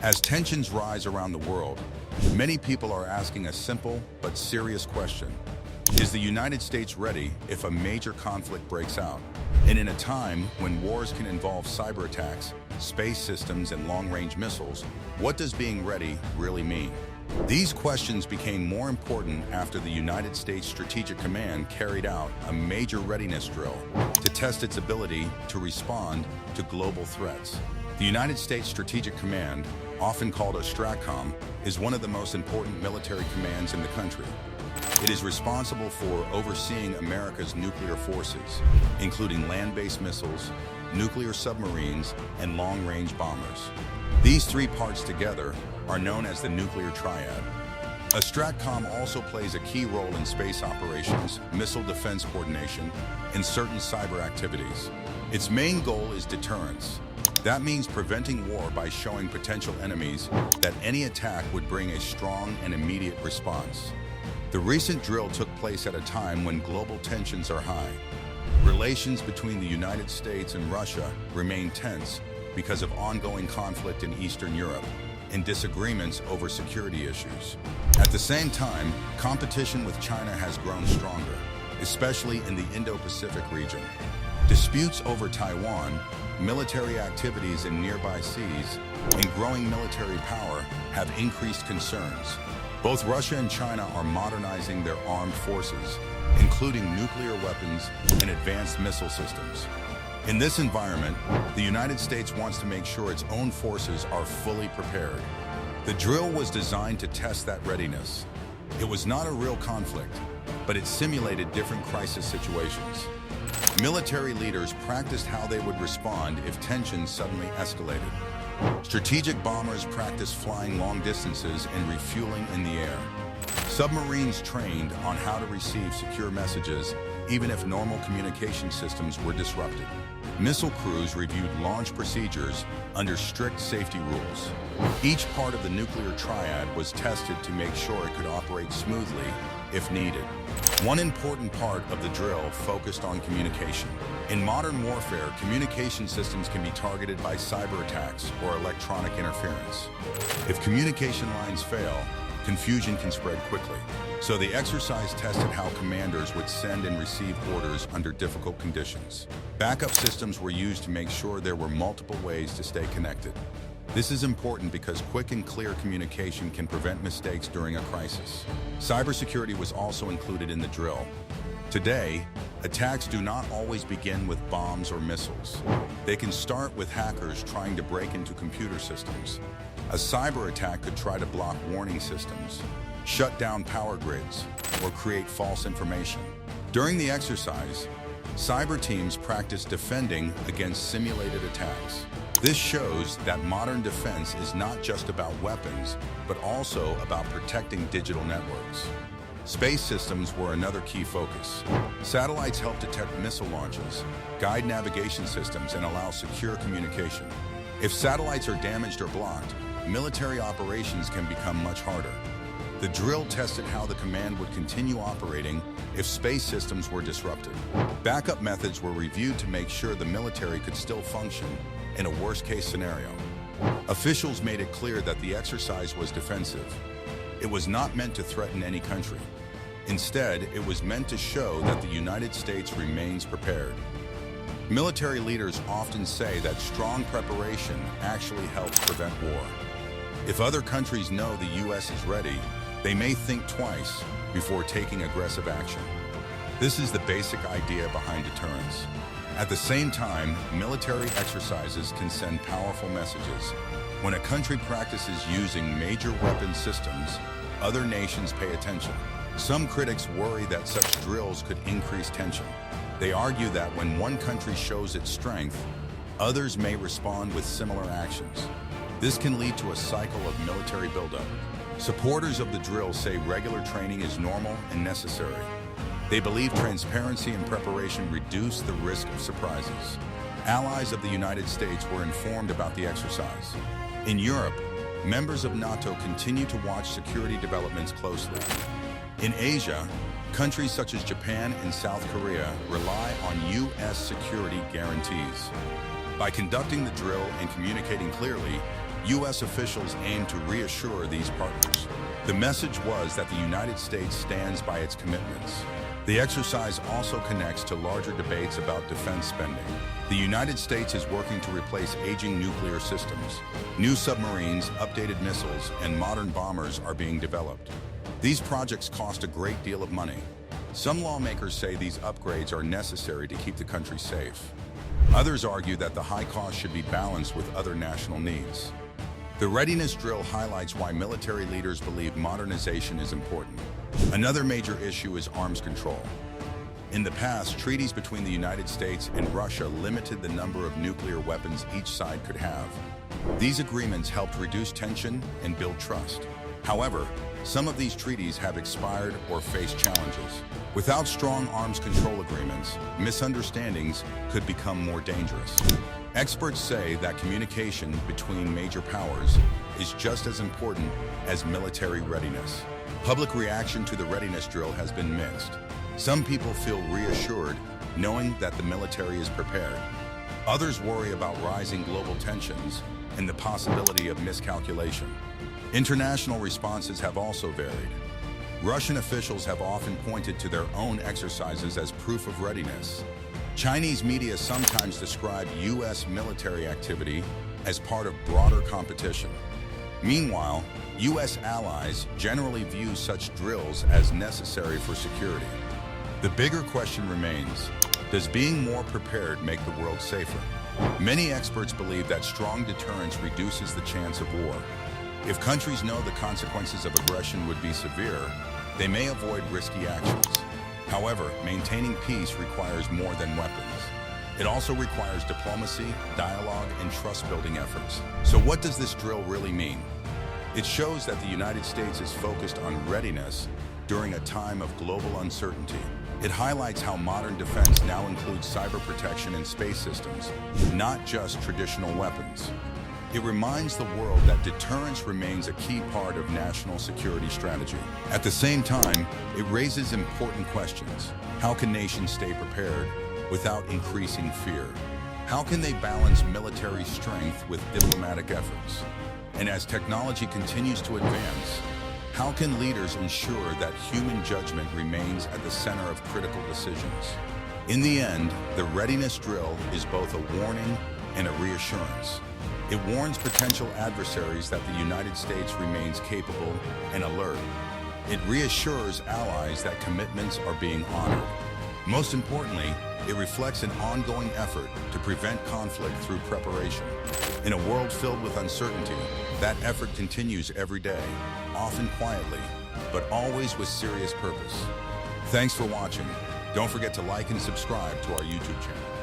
As tensions rise around the world, many people are asking a simple but serious question. Is the United States ready if a major conflict breaks out? And in a time when wars can involve cyber attacks, space systems, and long-range missiles, what does being ready really mean? These questions became more important after the United States Strategic Command carried out a major readiness drill to test its ability to respond to global threats. The United States Strategic Command, often called a STRATCOM, is one of the most important military commands in the country. It is responsible for overseeing America's nuclear forces, including land-based missiles, nuclear submarines, and long-range bombers. These three parts together are known as the nuclear triad. A STRATCOM also plays a key role in space operations, missile defense coordination, and certain cyber activities. Its main goal is deterrence. That means preventing war by showing potential enemies that any attack would bring a strong and immediate response. The recent drill took place at a time when global tensions are high. Relations between the United States and Russia remain tense because of ongoing conflict in Eastern Europe and disagreements over security issues. At the same time, competition with China has grown stronger, especially in the Indo-Pacific region. Disputes over Taiwan, military activities in nearby seas, and growing military power have increased concerns. Both Russia and China are modernizing their armed forces, including nuclear weapons and advanced missile systems. In this environment, the United States wants to make sure its own forces are fully prepared. The drill was designed to test that readiness. It was not a real conflict, but it simulated different crisis situations. Military leaders practiced how they would respond if tensions suddenly escalated. Strategic bombers practiced flying long distances and refueling in the air. Submarines trained on how to receive secure messages, even if normal communication systems were disrupted. Missile crews reviewed launch procedures under strict safety rules. Each part of the nuclear triad was tested to make sure it could operate smoothly if needed. One important part of the drill focused on communication. In modern warfare, communication systems can be targeted by cyber attacks or electronic interference. If communication lines fail, confusion can spread quickly. So the exercise tested how commanders would send and receive orders under difficult conditions. Backup systems were used to make sure there were multiple ways to stay connected. This is important because quick and clear communication can prevent mistakes during a crisis. Cybersecurity was also included in the drill. Today, attacks do not always begin with bombs or missiles. They can start with hackers trying to break into computer systems. A cyber attack could try to block warning systems, shut down power grids, or create false information. During the exercise, cyber teams practice defending against simulated attacks. This shows that modern defense is not just about weapons, but also about protecting digital networks. Space systems were another key focus. Satellites help detect missile launches, guide navigation systems, and allow secure communication. If satellites are damaged or blocked, military operations can become much harder. The drill tested how the command would continue operating if space systems were disrupted. Backup methods were reviewed to make sure the military could still function in a worst-case scenario. Officials made it clear that the exercise was defensive. It was not meant to threaten any country. Instead, it was meant to show that the United States remains prepared. Military leaders often say that strong preparation actually helps prevent war. If other countries know the U.S. is ready, they may think twice before taking aggressive action. This is the basic idea behind deterrence. At the same time, military exercises can send powerful messages. When a country practices using major weapon systems, other nations pay attention. Some critics worry that such drills could increase tension. They argue that when one country shows its strength, others may respond with similar actions. This can lead to a cycle of military buildup. Supporters of the drill say regular training is normal and necessary. They believe transparency and preparation reduce the risk of surprises. Allies of the United States were informed about the exercise. In Europe, members of NATO continue to watch security developments closely. In Asia, countries such as Japan and South Korea rely on U.S. security guarantees. By conducting the drill and communicating clearly, U.S. officials aimed to reassure these partners. The message was that the United States stands by its commitments. The exercise also connects to larger debates about defense spending. The United States is working to replace aging nuclear systems. New submarines, updated missiles, and modern bombers are being developed. These projects cost a great deal of money. Some lawmakers say these upgrades are necessary to keep the country safe. Others argue that the high cost should be balanced with other national needs. The Readiness drill highlights why military leaders believe modernization is important. Another major issue is arms control. In the past, treaties between the United States and Russia limited the number of nuclear weapons each side could have. These agreements helped reduce tension and build trust. However, some of these treaties have expired or face challenges. Without strong arms control agreements, misunderstandings could become more dangerous. Experts say that communication between major powers is just as important as military readiness. Public reaction to the Readiness drill has been mixed. Some people feel reassured knowing that the military is prepared. Others worry about rising global tensions and the possibility of miscalculation. International responses have also varied. Russian officials have often pointed to their own exercises as proof of readiness. Chinese media sometimes describe U.S. military activity as part of broader competition. Meanwhile, U.S. allies generally view such drills as necessary for security. The bigger question remains, does being more prepared make the world safer? Many experts believe that strong deterrence reduces the chance of war. If countries know the consequences of aggression would be severe, they may avoid risky actions. However, maintaining peace requires more than weapons. It also requires diplomacy, dialogue, and trust-building efforts. So what does this drill really mean? It shows that the United States is focused on readiness during a time of global uncertainty. It highlights how modern defense now includes cyber protection and space systems, not just traditional weapons. It reminds the world that deterrence remains a key part of national security strategy. At the same time, it raises important questions. How can nations stay prepared without increasing fear? How can they balance military strength with diplomatic efforts? And as technology continues to advance, how can leaders ensure that human judgment remains at the center of critical decisions? In the end, the Readiness drill is both a warning and a reassurance. It warns potential adversaries that the United States remains capable and alert. It reassures allies that commitments are being honored. Most importantly, it reflects an ongoing effort to prevent conflict through preparation. In a world filled with uncertainty, that effort continues every day, often quietly, but always with serious purpose. Thanks for watching. Don't forget to like and subscribe to our YouTube channel.